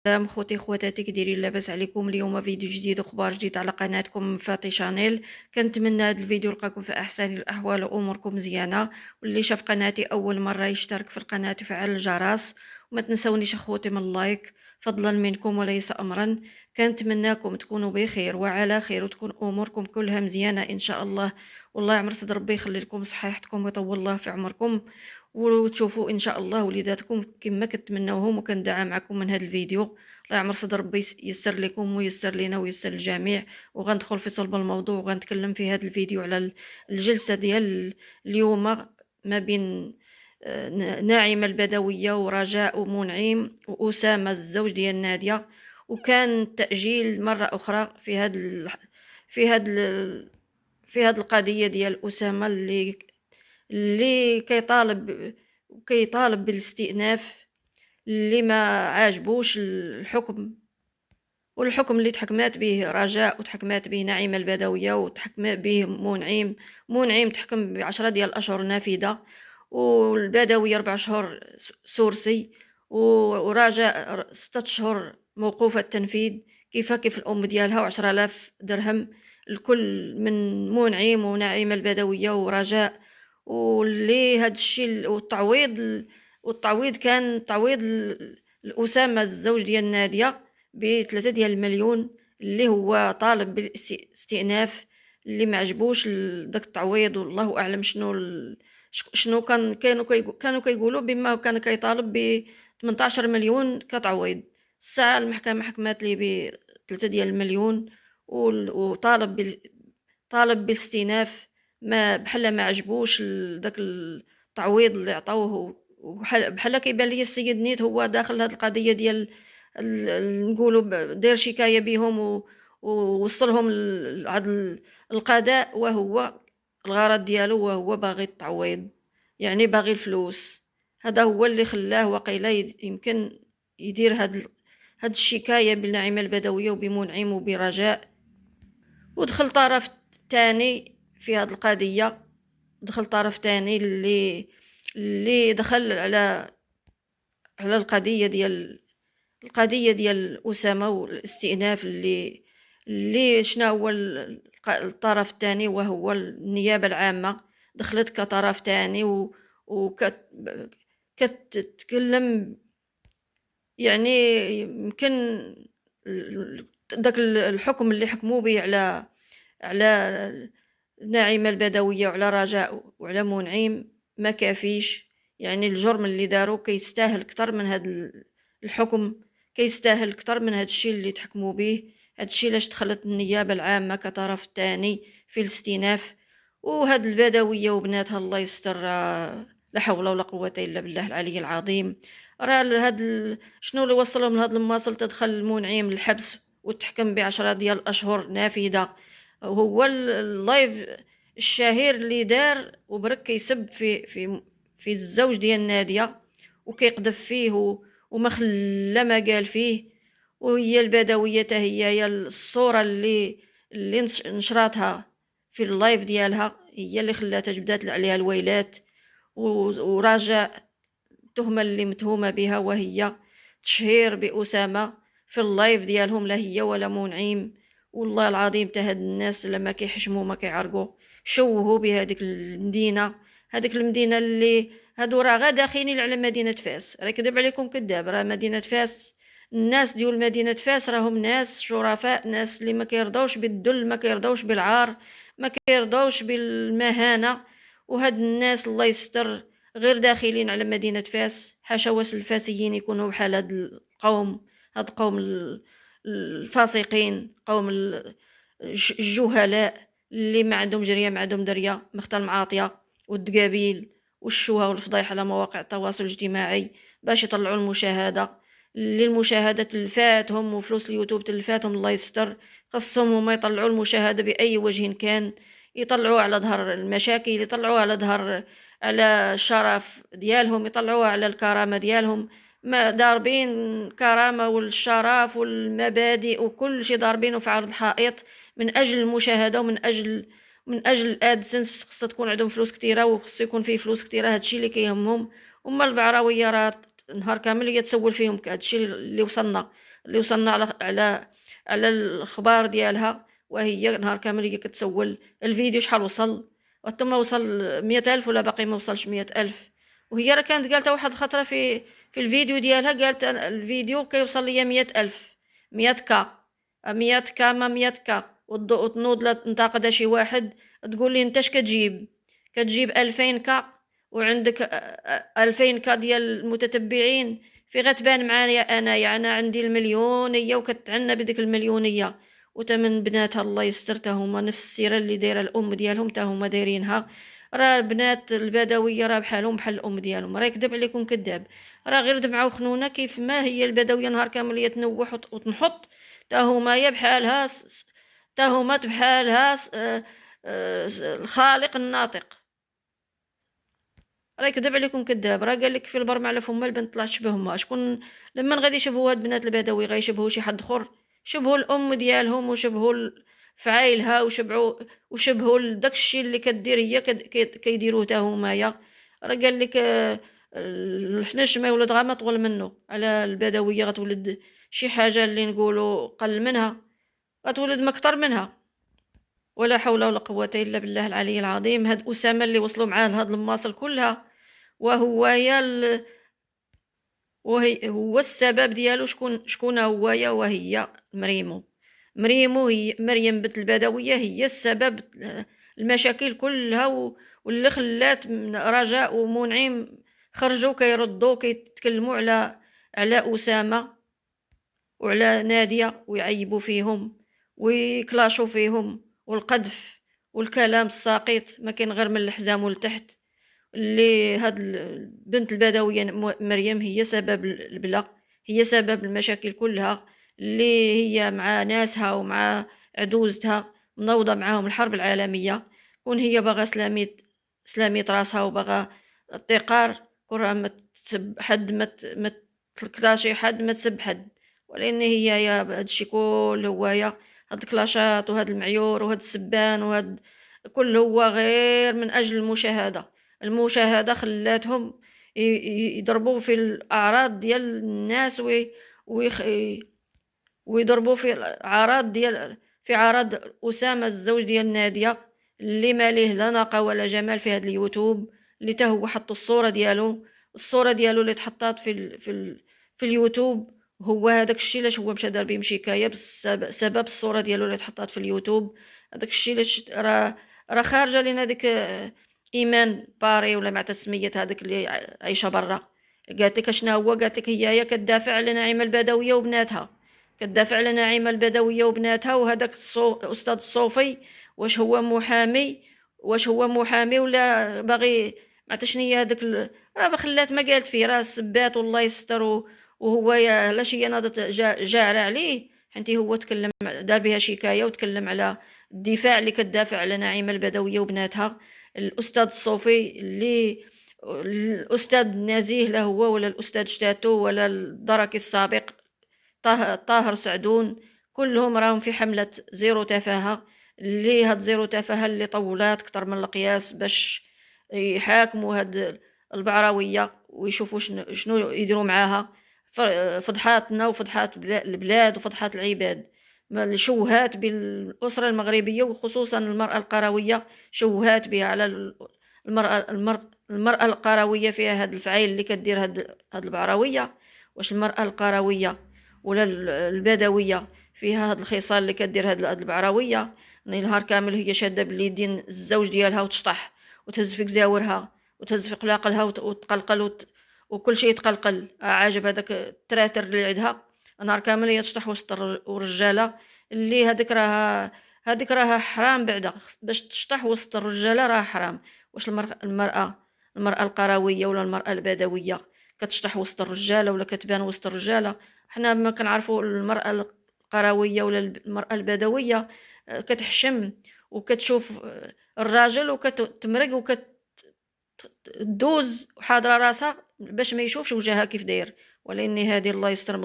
سلام خوتي خواتاتي، كي دايرين؟ لاباس عليكم؟ اليوم فيديو جديد وخبار جديد على قناتكم فاتي شانيل. كنتمنى هذا الفيديو يلقاكم في احسن الاحوال واموركم مزيانه. واللي شاف قناتي اول مره يشترك في القناه ويفعل الجرس، وما تنسونيش اخوتي من اللايك فضلا منكم وليس امرا. كنتمناكم تكونوا بخير وعلى خير وتكون اموركم كلها مزيانه ان شاء الله. والله يعمر صدر ربي يخلي لكم صحيحتكم ويطول الله في عمركم، وتشوفوا ان شاء الله وليداتكم كما كتمناوهم. وكندعى معكم من هذا الفيديو. الله يعمر صدر ربي ييسر لكم وييسر لنا وييسر للجميع. وغندخل في صلب الموضوع وغنتكلم في هذا الفيديو على الجلسة ديال اليوم ما بين ناعمة البدوية ورجاء ومنعم وأسامة الزوج ديال نادية. وكان تأجيل مرة أخرى في هاد في هاد القضية ديال أسامة اللي كيطالب بالاستئناف، اللي ما عاجبوش الحكم. والحكم اللي تحكمات به رجاء وتحكمات به نعيمة البدوية وتحكم به منعم تحكم ب10 ديال الأشهر نافذة، والبدوية 4 شهور سورسي، ورجاء 6 شهور موقوفة التنفيذ كيف الأم ديالها و10,000 درهم الكل من منعم ونعيمة البدوية ورجاء. واللي هاد الشيء والتعويض كان تعويض الأسامة الزوج ديال نادية ب3 ديال المليون، اللي هو طالب بالاستئناف، اللي ما عجبوش داك التعويض. والله اعلم شنو كانوا كيقولوا بما كان كيطالب ب 18 مليون كتعويض. الساعه المحكمه حكمات ليه ب 3 ديال المليون، طالب بالاستئناف. ما بحال ما عجبوش داك التعويض اللي عطاوه. بحال كيبان لي السيد نيت هو داخل هذه القضيه ديال نقولوا داير شكايه بهم ووصلهم لعند القضاء، وهو الغرض ديالو وهو باغي التعويض، يعني باغي الفلوس. هذا هو اللي خلاه وقيلا يمكن يدير هاد الشكايه بالنعيمه البدويه وبمنعم وبرجاء. ودخل طرف تاني في هاد القضيه، دخل طرف تاني اللي دخل على القضيه ديال أسامة والاستئناف. اللي شنو هو الطرف الثاني وهو النيابة العامة. دخلت كطرف ثاني كتتكلم، يعني يمكن داك الحكم اللي حكموا به على ناعمة البدوية وعلى رجاء وعلى منعم ما كافيش. يعني الجرم اللي داروا كيستاهل اكثر من هذا الحكم، كيستاهل اكثر من هذا الشيء اللي تحكموا به. هذا الشيء علاش دخلت النيابه العامه كطرف ثاني في الاستئناف. وهاد البدويه وبناتها الله يستر، لا حول ولا قوه الا بالله العلي العظيم. راه شنو اللي وصلهم لهاد المواصل؟ تدخل المنعم للحبس وتحكم ب10 ديال الاشهر نافذه. هو اللايف الشهير اللي دار وبرك كيسب في الزوج ديال ناديه وكيقذف فيه وما خلى ما قال فيه. وهي البدويه هي الصوره اللي نشراتها في اللايف ديالها، هي اللي خلاتها جبدات عليها الويلات. ورجاء التهمه اللي متهومه بها وهي تشهير بأسامة في اللايف ديالهم، لا هي ولا منعم. والله العظيم تا هاد الناس لما كيحشموا ما كيعرقوا. شوهوا بهذيك المدينه، هذيك المدينه اللي هادو راه غا داخلين على مدينه فاس. راه كذب عليكم كذاب، راه مدينه فاس الناس ديال مدينه فاس راهم ناس شرفاء، ناس اللي ما كيرضوش بالذل، ما كيرضوش بالعار، ما كيرضوش بالمهانه. وهاد الناس الله يستر غير داخلين على مدينه فاس. حاشا واس الفاسيين يكونوا بحال هاد القوم، هاد قوم الفاسقين، قوم الجهلاء اللي ما عندهم جريه ما عندهم دريه، مختل المعاطيه والدقابيل والشوهه والفضايح على مواقع التواصل الاجتماعي باش يطلعوا المشاهده. اللي المشاهده تلفاتهم وفلوس اليوتيوب تلفاتهم الله يستر. خصهم هما يطلعوا المشاهده باي وجه كان، يطلعوها على ظهر المشاكل، يطلعوها على ظهر على الشرف ديالهم، يطلعوها على الكرامه ديالهم. ما ضاربين الكرامه والشرف والمبادئ وكل شيء ضاربينه في عرض الحائط من اجل المشاهده ومن اجل الادسنس. خصها تكون عندهم فلوس كثيره وخصو يكون فيه فلوس كثيره. هادشي اللي كيهمهم. وما البعراويه راه نهار كامل هي تسول فيهم. هادشي اللي وصلنا اللي وصلنا على الخبار ديالها، وهي نهار كامل هي كتسول الفيديو شحال وصل، ثم وصل 100,000 ولا باقي ما وصلش 100,000. وهي راه كانت قالتها واحد الخطره في الفيديو ديالها، قالت الفيديو كيوصل ليا 100,000، 100 كا، 100 كا ما 100 كا، وتنوض لا تنتقد شي واحد تقول لي انت اش كتجيب 2000 كا وعندك 2000 كا ديال المتتبعين، في غتبان معايا انا عندي المليونيه وكتعنى بديك المليونيه. وتمن بناتها الله يستر تا هما نفس السيره اللي دايره الام ديالهم تا هما دايرينها. راه البنات البدويه راه بحالهم بحال الام ديالهم، راه يكذب عليكم كذاب، راه غير دمعه وخنونه كيف ما هي البدويه نهار كامل هي تنوح وتنحط، تا هما يا بحالها تا هما بحالها الخالق الناطق. راه يكذب عليكم كذاب، راه قال لك في البر مع فما البنت طلعت شبههما. شكون لما غادي يشبهوا هاد البنات البدوي غيشبهوا شي حد اخر؟ شبهوا الام ديالهم وشبهوا فعايلها وشبهوا داكشي اللي كدير هي كيديروه تا همايا. راه قال لك الحنش ما يولد غا ما طول منه. على البدويه غتولد شي حاجه اللي نقولوا قل منها، غتولد مكتر منها. ولا حول ولا قوه الا بالله العلي العظيم. هاد اسامه اللي وصلوا معاه لهاد المواصل كلها، وهو هو السبب ديالو. شكون هويا؟ وهي مريمو هي مريم بنت البدويه، هي السبب المشاكل كلها، واللي خلات رجاء ومنعم خرجوا كيردوا كيتكلموا على اسامه وعلى ناديه ويعيبوا فيهم ويكلاشوا فيهم، والقذف والكلام الساقط ما كاين غير من الحزام ولتحت. اللي هاد البنت البدويه مريم هي سبب البلا، هي سبب المشاكل كلها، اللي هي مع ناسها ومع عدوزتها منوضه معاهم الحرب العالميه. كون هي باغا سلاميت راسها وباغا التقار، كون راه ما تسب حد، ما تكلاشي حد، ما تسب حد. ولان هي يا هادشي كل هوايا، هاد الكلاشات وهاد المعيور وهاد السبان وهاد كل هو غير من اجل المشاهده خلاتهم يضربوا في الاعراض ديال الناس ويضربوا في اعراض اسامه الزوج ديال ناديه، اللي ما ليه لا ناقه ولا جمال في هذا اليوتيوب. اللي تا هو حط الصوره ديالو اللي تحطات في اليوتيوب. هو هذاك الشيء علاش هو مشى دار بيه مشيكايه بسبب الصوره ديالو اللي تحطات في اليوتيوب. هذاك الشيء علاش راه خارجه لنا ديك ايمان باري ولا مع تسميت هذاك اللي عايشه برا. قالت لك شنو هو؟ قالت لك هي كتدافع على نعيمه البدويه وبناتها، كتدافع على نعيمه البدويه وبناتها. وهذاك الاستاذ الصوفي واش هو محامي ولا باغي ما شنو هذاك راه خلات ما قالت فيه، راه سبات والله يستر. وهو لا شي ناضت جاعره عليه، حنتي هو تكلم دار بها شكايه وتكلم على الدفاع اللي كتدافع على نعيمه البدويه وبناتها. الاستاذ الصوفي اللي الاستاذ نزيه له هو ولا الاستاذ شتاتو ولا الدركي السابق طاهر سعدون، كلهم راهم في حمله زيرو تفاهه. اللي هاد زيرو تفاهه اللي طولات كتر من القياس باش يحاكموا هاد البعراويه ويشوفوا شنو يديروا معاها. فضحاتنا وفضحات البلاد وفضحات العباد. شوهات بالأسرة المغربية وخصوصا المرأة القروية، شوهات بها على المرأة القروية. فيها هاد الفعيل اللي كدير هاد البعراوية. واش المرأة القروية ولا البدوية فيها هاد الخصال اللي كدير هاد البعراوية؟ نهار كامل هي شاده باليدين الزوج ديالها وتشطح وتهز في زاورها وتهز في قلاقلها وتقلقل وكل شيء يتقلقل. عاجب هذاك التراتر اللي عندها نهار كامل هي تشطح وسط الرجاله. اللي هذيك راها حرام بعدا، باش تشطح وسط الرجاله راه حرام. واش المرأة القرويه ولا المرأة البدويه كتشطح وسط الرجاله ولا كتبان وسط الرجاله؟ حنا ما كنعرفوا المرأة القرويه ولا المرأة البدويه كتحشم وكتشوف الراجل وكتمرق وكتدوز وحاضره راسها باش ما يشوفش وجهها كيف داير. ولان هذه الله يستر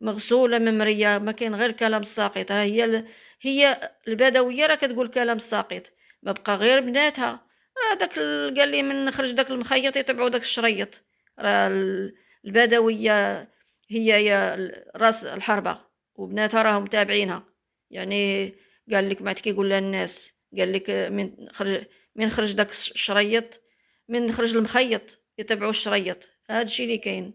مغسوله ممريه، ما كاين غير كلام الساقط. هي البدويه راه كتقول كلام الساقط، ما بقى غير بناتها. راه داك قال لي من خرج داك المخيط يتبعوا داك الشريط. راه البدويه هي راس الحربة، وبناتها راهم تابعينها. يعني قال لك ما كيقول لها الناس، قال لك من خرج داك الشريط، من خرج المخيط يتبعوا الشريط. هذا الشيء اللي كاين.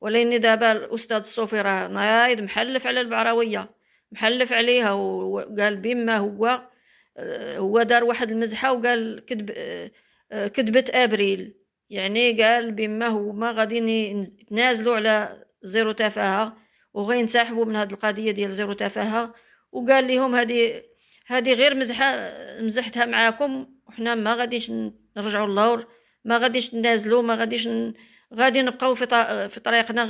ولكن دابا الاستاذ الصوفي راه نايض محلف على البعراويه، محلف عليها، وقال بما هو دار واحد المزحه وقال كذبة ابريل. يعني قال بما هما غادي يتنازلوا على زيرو تفاهه، وغينسحبوا من هذه القضيه ديال زيرو تفاهه. وقال لهم هذه غير مزحتها معاكم، وحنا ما غاديش نرجعوا اللور، ما غاديش ننازلوا، ما غاديش غادي نبقاو في طريقنا،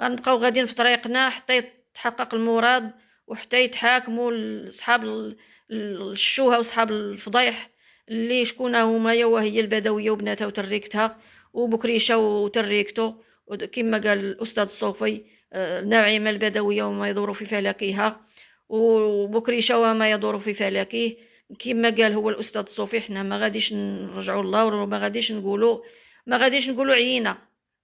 غنبقاو غاديين في طريقنا حتى يتحقق المراد، وحتى يتحاكموا اصحاب الشوهه واصحاب الفضايح اللي شكون هما، وهي البدويه وبناتها وتريكتها وبكريشه وتريكته. كما قال الاستاذ الصوفي، ناعمه البدويه وما يدور في فلكها، وبكريشه وما يدور في فلكه. كما قال هو الاستاذ الصوفي، حنا ما غاديش نرجعوا اللور، وما غاديش نقولوا عيينا.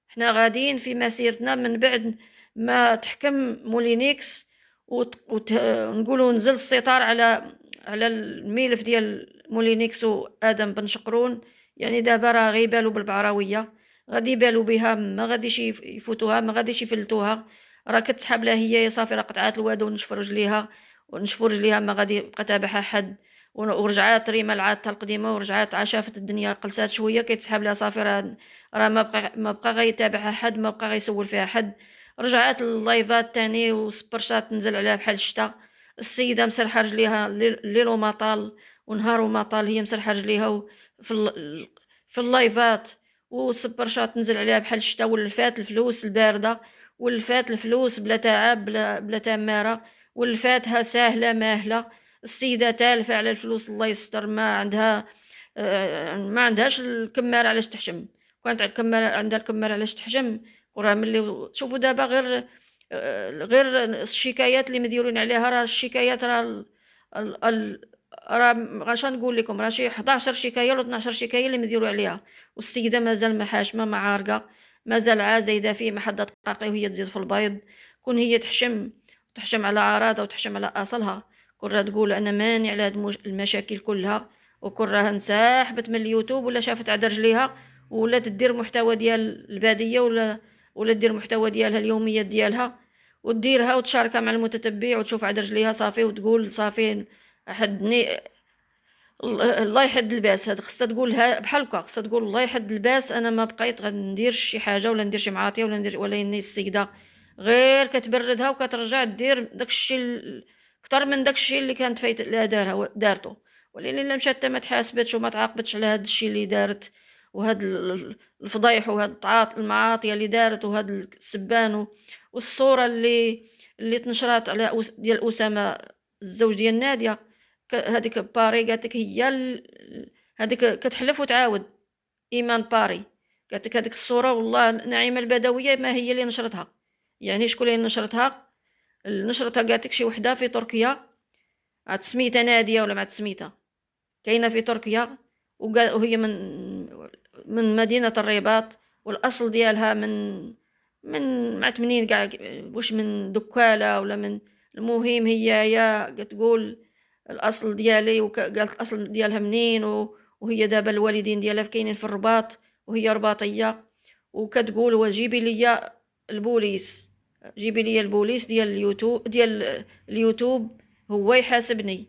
حنا غاديين في مسيرتنا من بعد ما تحكم مولينيكس، ونقولوا نزل السيطار على الملف ديال مولينيكس وادم بن شقرون. يعني دابا راه غيبالوا بالبعراويه، غادي يبالوا بها، ما غاديش يفوتوها، ما غاديش يفلتوها. راه كتسحب لها هي صافي، راه قطعات الواد ونشفوا رجليها ما غادي يبقى تابعها حد. ورجعات ريما لعادتها القديمه، ورجعات عشافت الدنيا، قلسات شويه كيتسحب لها صافي، راه ما بقى غيتابعها حد، ما بقى غيسول فيها حد. رجعات اللايفات تاني وسبرشات تنزل عليها بحال الشتا. السيده مسرحه رجليها الليل وما طال ونهار وما طال، هي مسرحه رجليها في اللايفات، وسبرشات تنزل عليها بحال الشتا. ولفات الفلوس البارده، ولفات الفلوس بلا تعب بلا تماره، ولفاتها ساهله ماهله. السيده تالفه على الفلوس، الله يستر، ما عندهاش الكماره علاش تحشم. كانت عندها الكماره علاش تحشم. وراه ملي تشوفوا دابا غير الشكايات اللي مديرين عليها، راه الشكايات راه غاش نقول لكم، راه شي 11 شكايه ولا 12 شكايه اللي مديروا عليها. والسيده مازال ما حاشمه، ما عارقه، مازال عازيده في محطه دقاقي وهي تزيد في البيض. كون هي تحشم على عراضها وتحشم على اصلها، كون راه تقول انا ماني على هاد المشاكل كلها، وكون راه انسحبت من اليوتيوب ولا شافت على رجليها، ولا تدير محتوى ديال الباديه، ولا دير محتوى ديالها اليوميات ديالها، وديرها وتشاركها مع المتتبع، وتشوف على رجليها صافي، وتقول صافي حدني الله يحد الباس. هاد خصها تقولها بحال هكا، خصها تقول الله يحد الباس، انا ما بقيت غندير شي حاجه، ولا ندير شي معاطيه، ولا اني السيده غير كتبردها وكترجع دير داكشي اكثر من داكشي اللي كانت فايت لا دارته. ولكن الا مشات ما تحاسبتش وما تعاقبتش على هذا الشيء اللي دارت، وهاد الفضايح، وهاد المعاطيه اللي دارت، وهاد السبان، والصوره اللي تنشرات على ديال اسامه الزوج ديال ناديه. هذيك باري قالت لك هي هذيك كتحلف وتعاود، ايمان باري قالت لك هذيك الصوره والله نعيمه البدويه ما هي اللي نشرتها. يعني شكون اللي نشرتها قالت لك شي وحده في تركيا، عاد سميتها ناديه ولا ما عاد سميتها، كاينه في تركيا، وهي من مدينه الرباط، والاصل ديالها من مع 80 كاع، واش من دكاله ولا من. المهم هي كتقول الاصل ديالي، وقالت الاصل ديالها منين، وهي دابا الوالدين ديالها كاينين في الرباط، وهي رباطيه. وكتقول وجيبي لي البوليس، جيبي لي البوليس ديال اليوتيوب هو يحاسبني،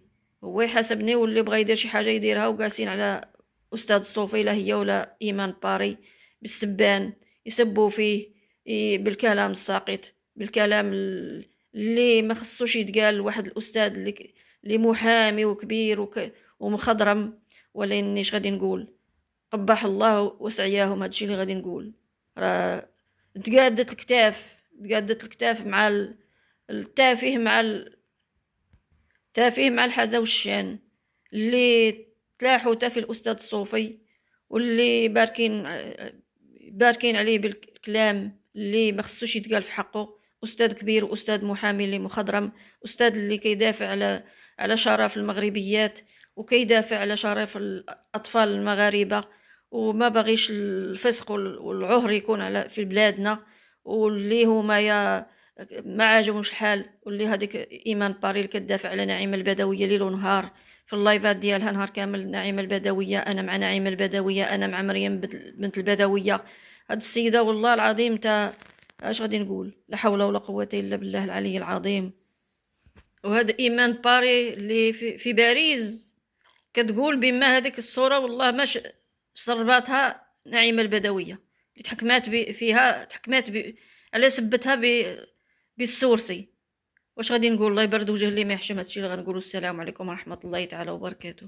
واللي بغى يدير شي حاجه يديرها. وقاسين على استاذ الصوفي، لا هي ولا ايمان باري، بالسبان يسبوا فيه بالكلام الساقط، بالكلام اللي ما خصوش يتقال لواحد الاستاذ اللي محامي وكبير ومخضرم. ولا نيش غادي نقول، قبح الله وسعياهم. هادشي اللي غادي نقول، راه تقادت الكتاف مع التافه، مع الحذا والشان اللي تلاحوا تافي الاستاذ الصوفي، واللي باركين عليه بالكلام اللي ما خصوش يتقال في حقه. استاذ كبير واستاذ محامي اللي مخضرم، استاذ اللي كيدافع على شرف المغربيات، وكيدافع على شرف الاطفال المغاربه، وما باغيش الفسق والعهر يكون في بلادنا، واللي هما يا ما عاجبهمش الحال، واللي هذيك ايمان باري اللي كتدافع على نعيمه البدويه ليل ونهار في اللايفات ديالها نهار كامل. نعيمه البدويه، انا مع نعيمه البدويه، انا مع مريم بنت البدويه. هاد السيده والله العظيم تا اش غادي نقول، لا حول ولا قوه الا بالله العلي العظيم. وهذا ايمان باري اللي في باريس كتقول بما هذيك الصوره والله ماش صرباتها نعيمه البدويه اللي تحكمات فيها، تحكمات على سبتها بالسورسي. واش غادي نقول؟ الله يبرد وجه اللي ما يحشم هادشي اللي غنقولوا. السلام عليكم ورحمه الله تعالى وبركاته.